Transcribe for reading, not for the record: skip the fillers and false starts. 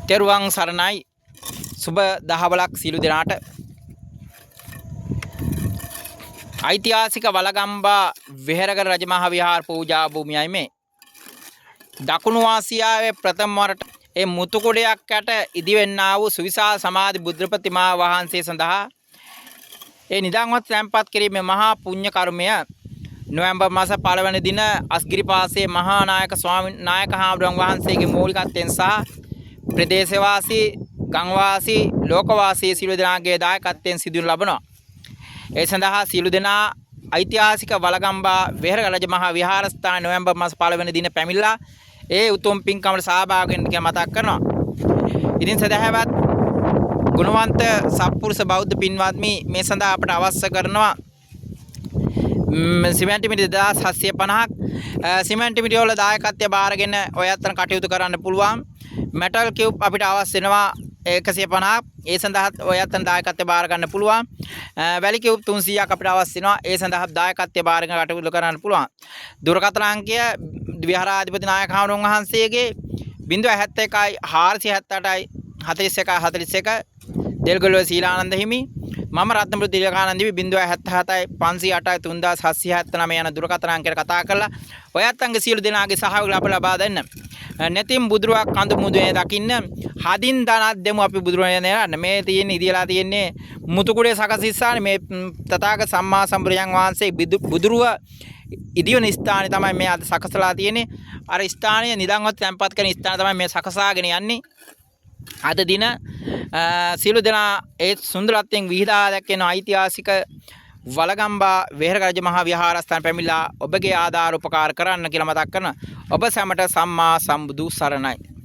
තෙරුවන් සරණයි. සුබ දහවලක් සියලු දෙනාට. ඓතිහාසික වලගම්බා වෙහෙරගල රජමහා විහාර පූජා භූමියයි මේ. දකුණු ආසියාවේ ප්‍රථම වරට ඒ මුතුකුඩයක් යට ඉදිවෙන්නා වූ සුවිශාල සමාධි බුද්ධ ප්‍රතිමා වහන්සේ සඳහා ඒ නිදාන්වත් තැන්පත් කිරීමේ මහා පුණ්‍ය කර්මය නොවැම්බර් මාස 1 වෙනි දින අස්ගිරිපාසයේ මහා නායක හාමුදුරුවන් වහන්සේගේ මූලිකත්වයෙන් සහ ප්‍රදේශවාසී ගම්වාසී ලෝකවාසී සියලු දෙනාගේ දායකත්වයෙන් සිදුවනු ලබනවා. ඒ සඳහා සියලු දෙනා ඓතිහාසික වලගම්බා වෙහෙරගල රජමහා විහාරස්ථානයේ නොවැම්බර් මාස 1 වෙනි දින පැමිණලා ඒ උතුම් පින්කමට සහභාගී වෙන්න කියලා මතක් කරනවා. ඉතින් සදහවත් ගුණවන්ත සත්පුරුෂ බෞද්ධ පින්වත්නි මේ සඳහා අපට අවශ්‍ය කරනවා සිමෙන්ති මිටි 2750ක් සිමෙන්ති මිටි වල දායකත්වය බාරගෙන ඔය අතන කටයුතු කරන්න පුළුවන්. මෙටල් කියුබ් අපිට අවශ්‍ය වෙනවා 150ක්. ඒ සඳහා ඔය අතන දායකත්වය බාර ගන්න පුළුවන්. වැලි කියුබ් 300ක් අපිට අවශ්‍ය වෙනවා. ඒ සඳහා දායකත්වය බාරගෙන කටයුතු කරන්න පුළුවන්. දුරකථන අංකය විහාරාධිපති නායක හාමුදුරුවෝ වහන්සේගේ 071 478 41 41 දෙල්ගොල්ලේ සීලානන්ද හිමි. මම රත්නපුර තිලකානන්ද හිමි 077 508 3779 යන දුරකථන අංකයට කතා කරලා ඔයත් අංග සියලු දෙනාගේ සහයෝගය අප ලබා දෙන්න. නැතිනම් බුදුරුවක් කඳු මුදුනේ දකින්න හදින් දනක් දෙමු අපි බුදුරජාණන් යන්න. මේ තියෙන්නේ ඉදියලා තියෙන්නේ මුතුකුඩේ සකසිස්සානේ මේ තථාගත සම්මා සම්බුදුරජාණන් වහන්සේ බුදුරුව ඉදිවන ස්ථානේ තමයි මේ අද සකසලා තියෙන්නේ. අර ස්ථානයේ නිදන්වත් තැන්පත් කරන ස්ථාන තමයි මේ සකසාගෙන යන්නේ. අද දින සියලු දෙනා ඒ සුන්දරත්වයෙන් විහිදා දැක්වෙන ඓතිහාසික වලගම්බා වෙහෙරගල රජමහා විහාරස්ථාන පැමිණලා ඔබගේ ආධාර උපකාර කරන්න කියලා මතක් කරන ඔබ සැමට සම්මා සම්බුදු සරණයි.